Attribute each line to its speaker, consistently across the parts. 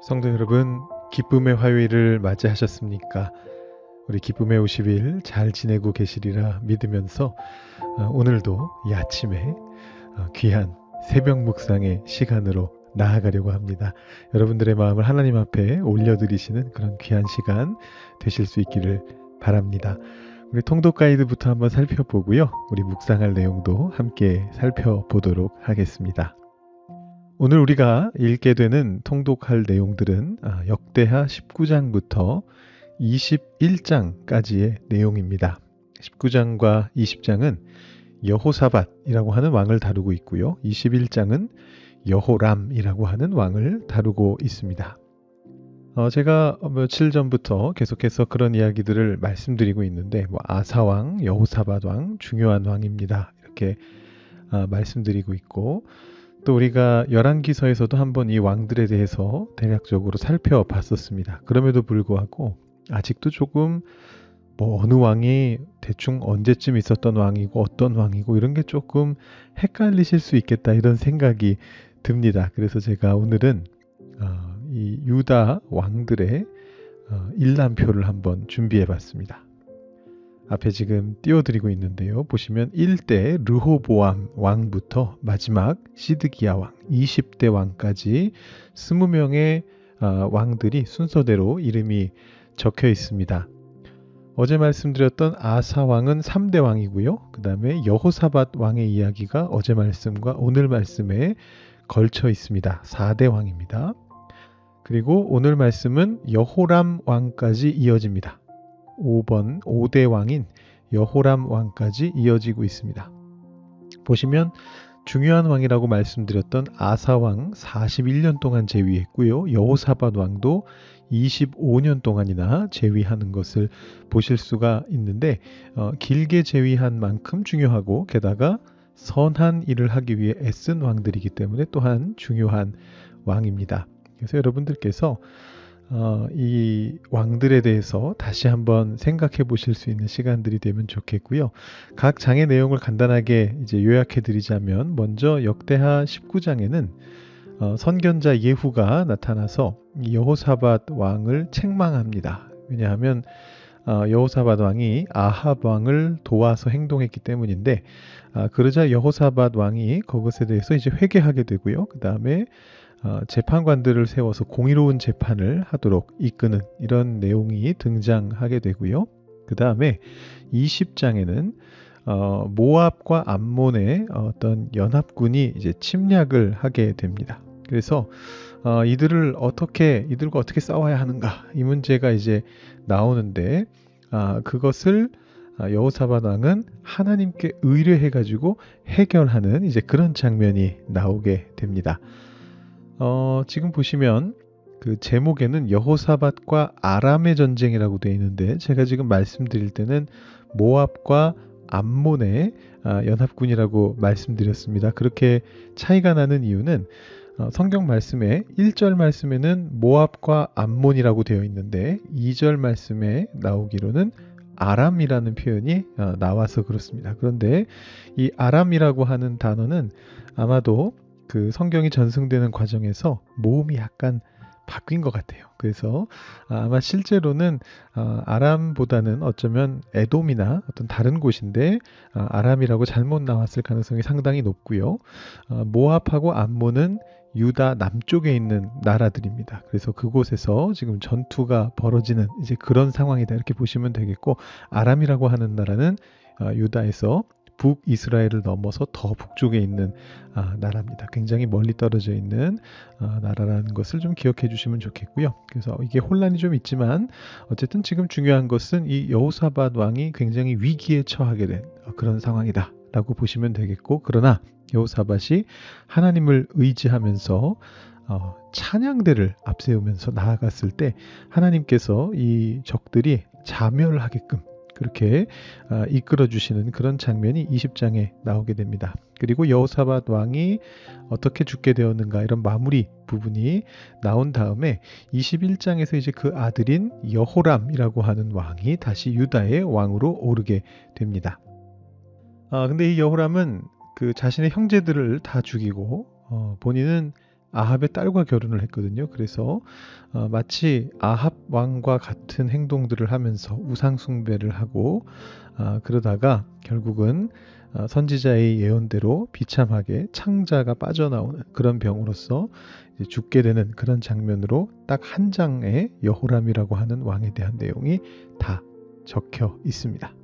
Speaker 1: 성도 여러분, 기쁨의 화요일을 맞이하셨습니까? 우리 기쁨의 50일 잘 지내고 계시리라 믿으면서 오늘도 이 아침에 귀한 새벽 묵상의 시간으로 나아가려고 합니다. 여러분들의 마음을 하나님 앞에 올려드리시는 그런 귀한 시간 되실 수 있기를 바랍니다. 우리 통독 가이드부터 한번 살펴보고요. 우리 묵상할 내용도 함께 살펴보도록 하겠습니다. 오늘 우리가 읽게 되는 통독할 내용들은 역대하 19장부터 21장까지의 내용입니다. 19장과 20장은 여호사밧이라고 하는 왕을 다루고 있고요. 21장은 여호람이라고 하는 왕을 다루고 있습니다. 제가 며칠 전부터 계속해서 그런 이야기들을 말씀드리고 있는데 아사왕, 여호사밧 왕, 중요한 왕입니다. 이렇게 말씀드리고 있고 또 우리가 열왕기서에서도 한번 이 왕들에 대해서 대략적으로 살펴봤었습니다. 그럼에도 불구하고 아직도 조금 어느 왕이 대충 언제쯤 있었던 왕이고 어떤 왕이고 이런 게 조금 헷갈리실 수 있겠다 이런 생각이 듭니다. 그래서 제가 오늘은 이 유다 왕들의 일람표를 한번 준비해 봤습니다. 앞에 지금 띄워드리고 있는데요. 보시면 1대 르호보암 왕부터 마지막 시드기야 왕, 20대 왕까지 20명의 왕들이 순서대로 이름이 적혀 있습니다. 어제 말씀드렸던 아사 왕은 3대 왕이고요. 그 다음에 여호사밧 왕의 이야기가 어제 말씀과 오늘 말씀에 걸쳐 있습니다. 4대 왕입니다. 그리고 오늘 말씀은 여호람 왕까지 이어집니다. 5번 5대 왕인 여호람 왕까지 이어지고 있습니다. 보시면 중요한 왕이라고 말씀드렸던 아사 왕 41년 동안 재위했고요. 여호사밧 왕도 25년 동안이나 재위하는 것을 보실 수가 있는데 길게 재위한 만큼 중요하고 게다가 선한 일을 하기 위해 애쓴 왕들이기 때문에 또한 중요한 왕입니다. 그래서 여러분들께서 이 왕들에 대해서 다시 한번 생각해 보실 수 있는 시간들이 되면 좋겠고요. 각 장의 내용을 간단하게 이제 요약해 드리자면 먼저 역대하 19장에는 선견자 예후가 나타나서 여호사밧 왕을 책망합니다. 왜냐하면 여호사밧 왕이 아합 왕을 도와서 행동했기 때문인데 그러자 여호사밧 왕이 그것에 대해서 이제 회개하게 되고요. 그 다음에 재판관들을 세워서 공의로운 재판을 하도록 이끄는 이런 내용이 등장하게 되고요. 그 다음에 20장에는 모압과 암몬의 어떤 연합군이 이제 침략을 하게 됩니다. 그래서 이들과 어떻게 싸워야 하는가 이 문제가 이제 나오는데 그것을 여호사밧 왕은 하나님께 의뢰해가지고 해결하는 이제 그런 장면이 나오게 됩니다. 지금 보시면 그 제목에는 여호사밧과 아람의 전쟁이라고 되어 있는데 제가 지금 말씀드릴 때는 모압과 암몬의 연합군이라고 말씀드렸습니다. 그렇게 차이가 나는 이유는 성경 말씀에 1절 말씀에는 모압과 암몬이라고 되어 있는데 2절 말씀에 나오기로는 아람이라는 표현이 나와서 그렇습니다. 그런데 이 아람이라고 하는 단어는 아마도 그 성경이 전승되는 과정에서 모음이 약간 바뀐 것 같아요. 그래서 아마 실제로는 아람보다는 어쩌면 에돔이나 어떤 다른 곳인데 아람이라고 잘못 나왔을 가능성이 상당히 높고요. 모압하고 암몬은 유다 남쪽에 있는 나라들입니다. 그래서 그곳에서 지금 전투가 벌어지는 이제 그런 상황이다 이렇게 보시면 되겠고 아람이라고 하는 나라는 유다에서 북이스라엘을 넘어서 더 북쪽에 있는 나라입니다. 굉장히 멀리 떨어져 있는 나라라는 것을 좀 기억해 주시면 좋겠고요. 그래서 이게 혼란이 좀 있지만 어쨌든 지금 중요한 것은 이 여호사밧 왕이 굉장히 위기에 처하게 된 그런 상황이다 라고 보시면 되겠고 그러나 여호사밧이 하나님을 의지하면서 찬양대를 앞세우면서 나아갔을 때 하나님께서 이 적들이 자멸하게끔 그렇게 이끌어 주시는 그런 장면이 20장에 나오게 됩니다. 그리고 여호사밧 왕이 어떻게 죽게 되었는가 이런 마무리 부분이 나온 다음에 21장에서 이제 그 아들인 여호람이라고 하는 왕이 다시 유다의 왕으로 오르게 됩니다. 근데 이 여호람은 그 자신의 형제들을 다 죽이고 본인은 아합의 딸과 결혼을 했거든요. 그래서 마치 아합 왕과 같은 행동들을 하면서 우상 숭배를 하고 그러다가 결국은 선지자의 예언대로 비참하게 창자가 빠져나오는 그런 병으로서 이제 죽게 되는 그런 장면으로 딱 한 장의 여호람이라고 하는 왕에 대한 내용이 다 적혀 있습니다.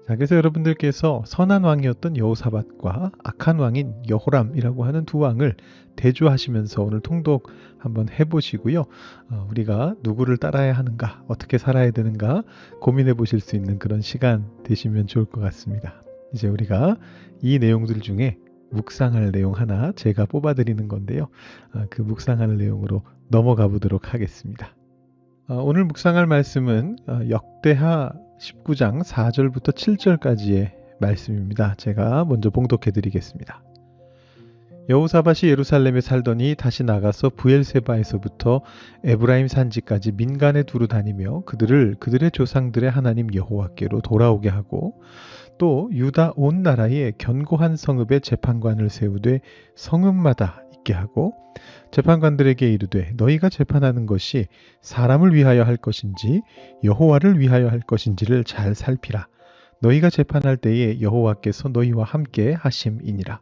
Speaker 1: 자, 그래서 여러분들께서 선한 왕이었던 여호사밧과 악한 왕인 여호람이라고 하는 두 왕을 대조하시면서 오늘 통독 한번 해보시고요. 우리가 누구를 따라야 하는가, 어떻게 살아야 되는가 고민해 보실 수 있는 그런 시간 되시면 좋을 것 같습니다. 이제 우리가 이 내용들 중에 묵상할 내용 하나 제가 뽑아드리는 건데요. 그 묵상할 내용으로 넘어가 보도록 하겠습니다. 오늘 묵상할 말씀은 역대하 19장 4절부터 7절까지의 말씀입니다. 제가 먼저 봉독해 드리겠습니다. 여호사밧이 예루살렘에 살더니 다시 나가서 브엘세바에서부터 에브라임 산지까지 민간에 두루 다니며 그들의 조상들의 하나님 여호와께로 돌아오게 하고 또 유다 온 나라에 견고한 성읍에 재판관을 세우되 성읍마다 있게 하고 재판관들에게 이르되 너희가 재판하는 것이 사람을 위하여 할 것인지 여호와를 위하여 할 것인지를 잘 살피라. 너희가 재판할 때에 여호와께서 너희와 함께 하심이니라.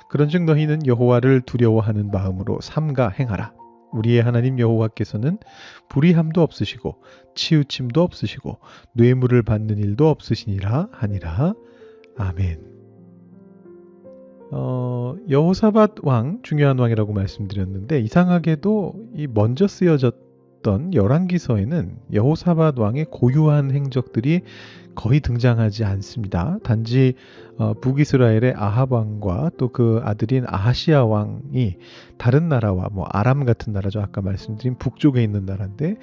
Speaker 1: 그런즉 너희는 여호와를 두려워하는 마음으로 삼가 행하라. 우리의 하나님 여호와께서는 불의함도 없으시고 치우침도 없으시고 뇌물을 받는 일도 없으시니라 하니라. 아멘. 여호사밧 왕, 중요한 왕이라고 말씀드렸는데 이상하게도 이 먼저 쓰여졌던 열왕기서에는 여호사밧 왕의 고유한 행적들이 거의 등장하지 않습니다. 단지 북이스라엘의 아합 왕과 또 그 아들인 아하시아 왕이 다른 나라와 뭐 아람 같은 나라죠. 아까 말씀드린 북쪽에 있는 나라인데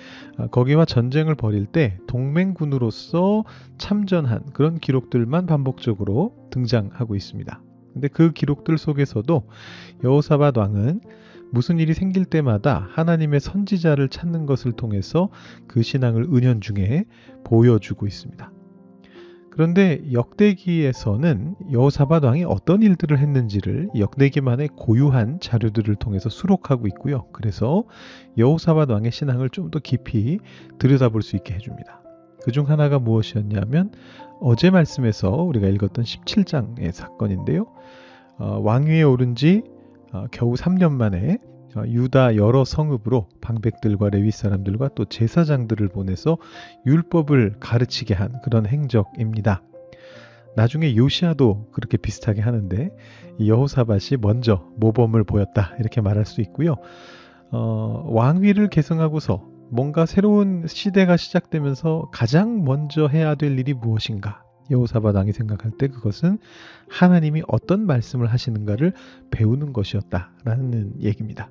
Speaker 1: 거기와 전쟁을 벌일 때 동맹군으로서 참전한 그런 기록들만 반복적으로 등장하고 있습니다. 근데 그 기록들 속에서도 여호사밧 왕은 무슨 일이 생길 때마다 하나님의 선지자를 찾는 것을 통해서 그 신앙을 은연중에 보여주고 있습니다. 그런데 역대기에서는 여호사밧 왕이 어떤 일들을 했는지를 역대기만의 고유한 자료들을 통해서 수록하고 있고요. 그래서 여호사밧 왕의 신앙을 좀 더 깊이 들여다볼 수 있게 해줍니다. 그중 하나가 무엇이었냐면 어제 말씀에서 우리가 읽었던 17장의 사건인데요. 왕위에 오른 지 겨우 3년 만에 유다 여러 성읍으로 방백들과 레위 사람들과 또 제사장들을 보내서 율법을 가르치게 한 그런 행적입니다. 나중에 요시아도 그렇게 비슷하게 하는데 이 여호사밧이 먼저 모범을 보였다 이렇게 말할 수 있고요. 왕위를 계승하고서 뭔가 새로운 시대가 시작되면서 가장 먼저 해야 될 일이 무엇인가? 여호사밧 왕이 생각할 때 그것은 하나님이 어떤 말씀을 하시는가를 배우는 것이었다라는 얘기입니다.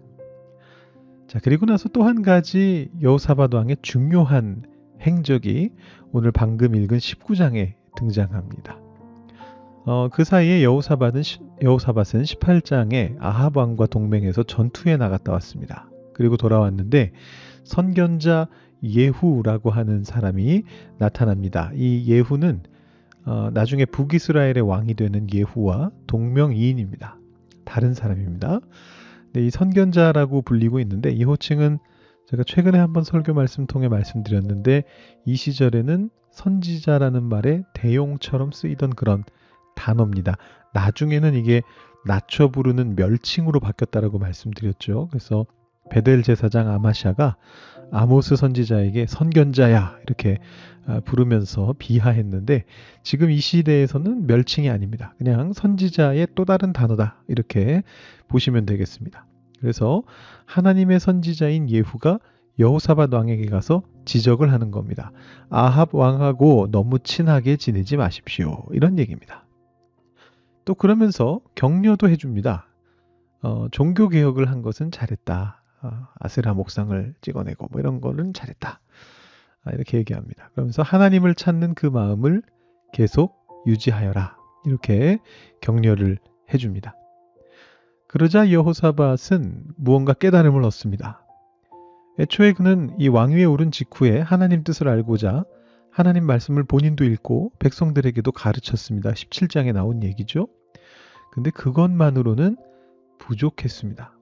Speaker 1: 자, 그리고 나서 또 한 가지 여호사밧 왕의 중요한 행적이 오늘 방금 읽은 19장에 등장합니다. 그 사이에 여호사밧은 18장에 아합 왕과 동맹해서 전투에 나갔다 왔습니다. 그리고 돌아왔는데 선견자 예후라고 하는 사람이 나타납니다. 이 예후는 나중에 북이스라엘의 왕이 되는 예후와 동명이인입니다. 다른 사람입니다. 이 선견자라고 불리고 있는데 이 호칭은 제가 최근에 한번 설교 말씀 통해 말씀드렸는데 이 시절에는 선지자라는 말에 대용처럼 쓰이던 그런 단어입니다. 나중에는 이게 낮춰 부르는 멸칭으로 바뀌었다라고 말씀드렸죠. 그래서 베델 제사장 아마샤가 아모스 선지자에게 선견자야 이렇게 부르면서 비하했는데 지금 이 시대에서는 멸칭이 아닙니다. 그냥 선지자의 또 다른 단어다 이렇게 보시면 되겠습니다. 그래서 하나님의 선지자인 예후가 여호사밧 왕에게 가서 지적을 하는 겁니다. 아합 왕하고 너무 친하게 지내지 마십시오. 이런 얘기입니다. 또 그러면서 격려도 해줍니다. 종교개혁을 한 것은 잘했다. 아세라 목상을 찍어내고 뭐 이런 거는 잘했다. 이렇게 얘기합니다. 그러면서 하나님을 찾는 그 마음을 계속 유지하여라. 이렇게 격려를 해줍니다. 그러자 여호사밧은 무언가 깨달음을 얻습니다. 애초에 그는 이 왕위에 오른 직후에 하나님 뜻을 알고자 하나님 말씀을 본인도 읽고 백성들에게도 가르쳤습니다. 17장에 나온 얘기죠. 근데 그것만으로는 부족했습니다.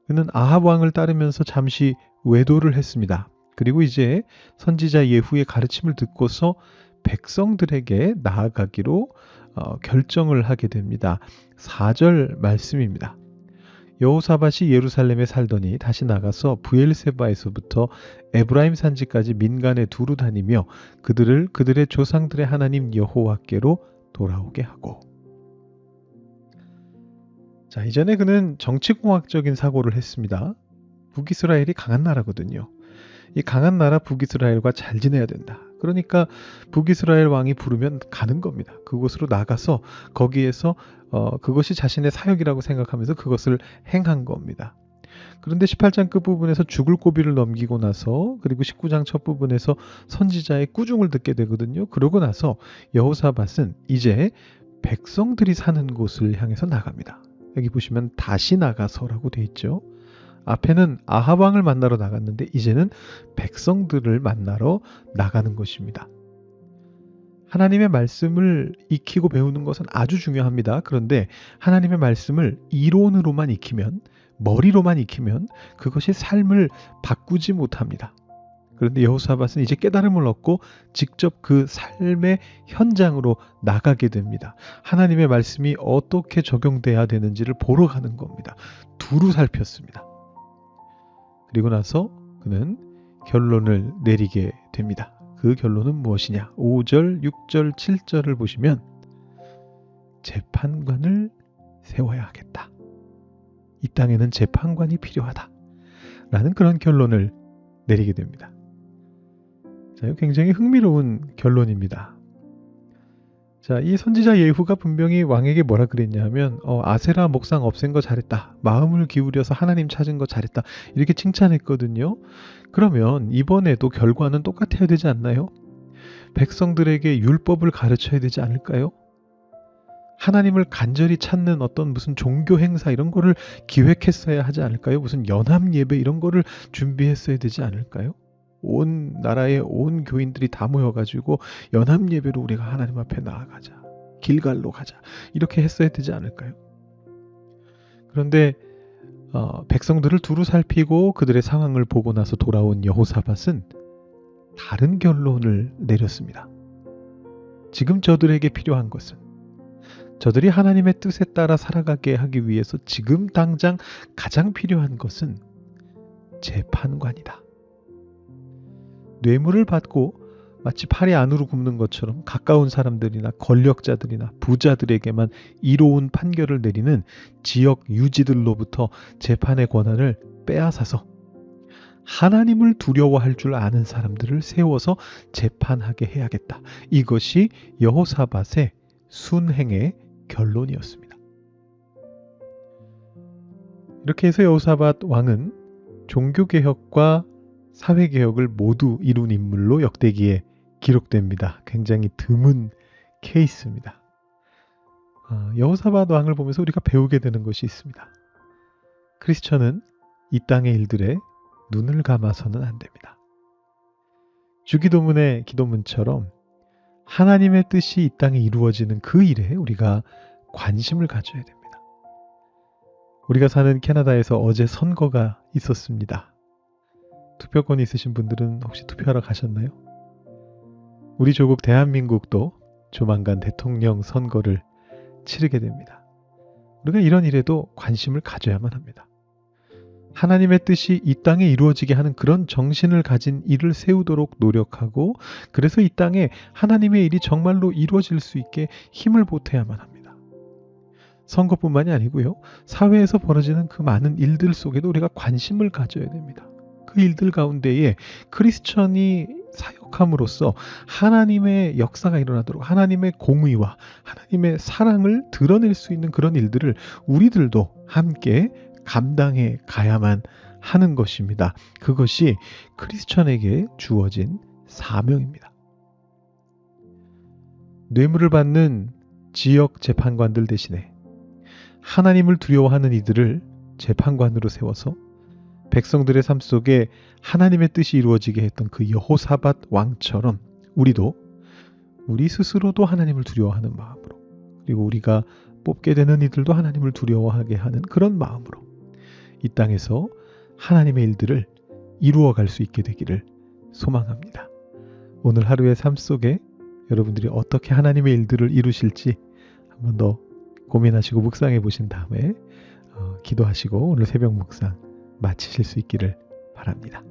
Speaker 1: 그는 아합 왕을 따르면서 잠시 외도를 했습니다. 그리고 이제 선지자 예후의 가르침을 듣고서 백성들에게 나아가기로 결정을 하게 됩니다. 4절 말씀입니다. 여호사밧이 예루살렘에 살더니 다시 나가서 브엘세바에서부터 에브라임 산지까지 민간에 두루 다니며 그들을 그들의 조상들의 하나님 여호와께로 돌아오게 하고. 자, 이전에 그는 정치공학적인 사고를 했습니다. 북이스라엘이 강한 나라거든요. 이 강한 나라 북이스라엘과 잘 지내야 된다. 그러니까 북이스라엘 왕이 부르면 가는 겁니다. 그곳으로 나가서 거기에서 그것이 자신의 사역이라고 생각하면서 그것을 행한 겁니다. 그런데 18장 끝부분에서 죽을 고비를 넘기고 나서 그리고 19장 첫 부분에서 선지자의 꾸중을 듣게 되거든요. 그러고 나서 여호사밧은 이제 백성들이 사는 곳을 향해서 나갑니다. 여기 보시면 다시 나가서라고 돼 있죠. 앞에는 아합 왕을 만나러 나갔는데 이제는 백성들을 만나러 나가는 것입니다. 하나님의 말씀을 익히고 배우는 것은 아주 중요합니다. 그런데 하나님의 말씀을 이론으로만 익히면, 머리로만 익히면 그것이 삶을 바꾸지 못합니다. 그런데 여호사밧은 이제 깨달음을 얻고 직접 그 삶의 현장으로 나가게 됩니다. 하나님의 말씀이 어떻게 적용돼야 되는지를 보러 가는 겁니다. 두루 살폈습니다. 그리고 나서 그는 결론을 내리게 됩니다. 그 결론은 무엇이냐? 5절, 6절, 7절을 보시면 재판관을 세워야 하겠다. 이 땅에는 재판관이 필요하다. 라는 그런 결론을 내리게 됩니다. 자, 굉장히 흥미로운 결론입니다. 자, 이 선지자 예후가 분명히 왕에게 뭐라 그랬냐 하면 아세라 목상 없앤 거 잘했다. 마음을 기울여서 하나님 찾은 거 잘했다. 이렇게 칭찬했거든요. 그러면 이번에도 결과는 똑같아야 되지 않나요? 백성들에게 율법을 가르쳐야 되지 않을까요? 하나님을 간절히 찾는 어떤 무슨 종교 행사 이런 거를 기획했어야 하지 않을까요? 무슨 연합 예배 이런 거를 준비했어야 되지 않을까요? 온 나라의 온 교인들이 다 모여가지고 연합 예배로 우리가 하나님 앞에 나아가자. 길갈로 가자. 이렇게 했어야 되지 않을까요? 그런데 백성들을 두루 살피고 그들의 상황을 보고 나서 돌아온 여호사밧은 다른 결론을 내렸습니다. 지금 저들에게 필요한 것은 저들이 하나님의 뜻에 따라 살아가게 하기 위해서 지금 당장 가장 필요한 것은 재판관이다. 뇌물을 받고 마치 팔이 안으로 굽는 것처럼 가까운 사람들이나 권력자들이나 부자들에게만 이로운 판결을 내리는 지역 유지들로부터 재판의 권한을 빼앗아서 하나님을 두려워할 줄 아는 사람들을 세워서 재판하게 해야겠다. 이것이 여호사밧의 순행의 결론이었습니다. 이렇게 해서 여호사밧 왕은 종교개혁과 사회개혁을 모두 이룬 인물로 역대기에 기록됩니다. 굉장히 드문 케이스입니다. 여호사밧 왕을 보면서 우리가 배우게 되는 것이 있습니다. 크리스천은 이 땅의 일들에 눈을 감아서는 안 됩니다. 주기도문의 기도문처럼 하나님의 뜻이 이 땅에 이루어지는 그 일에 우리가 관심을 가져야 됩니다. 우리가 사는 캐나다에서 어제 선거가 있었습니다. 투표권이 있으신 분들은 혹시 투표하러 가셨나요? 우리 조국 대한민국도 조만간 대통령 선거를 치르게 됩니다. 우리가 이런 일에도 관심을 가져야만 합니다. 하나님의 뜻이 이 땅에 이루어지게 하는 그런 정신을 가진 일을 세우도록 노력하고 그래서 이 땅에 하나님의 일이 정말로 이루어질 수 있게 힘을 보태야만 합니다. 선거뿐만이 아니고요. 사회에서 벌어지는 그 많은 일들 속에도 우리가 관심을 가져야 됩니다. 그 일들 가운데에 크리스천이 사역함으로써 하나님의 역사가 일어나도록 하나님의 공의와 하나님의 사랑을 드러낼 수 있는 그런 일들을 우리들도 함께 감당해 가야만 하는 것입니다. 그것이 크리스천에게 주어진 사명입니다. 뇌물을 받는 지역 재판관들 대신에 하나님을 두려워하는 이들을 재판관으로 세워서 백성들의 삶 속에 하나님의 뜻이 이루어지게 했던 그 여호사밧 왕처럼 우리도 우리 스스로도 하나님을 두려워하는 마음으로 그리고 우리가 뽑게 되는 이들도 하나님을 두려워하게 하는 그런 마음으로 이 땅에서 하나님의 일들을 이루어갈 수 있게 되기를 소망합니다. 오늘 하루의 삶 속에 여러분들이 어떻게 하나님의 일들을 이루실지 한번 더 고민하시고 묵상해 보신 다음에 기도하시고 오늘 새벽 묵상 마치실 수 있기를 바랍니다.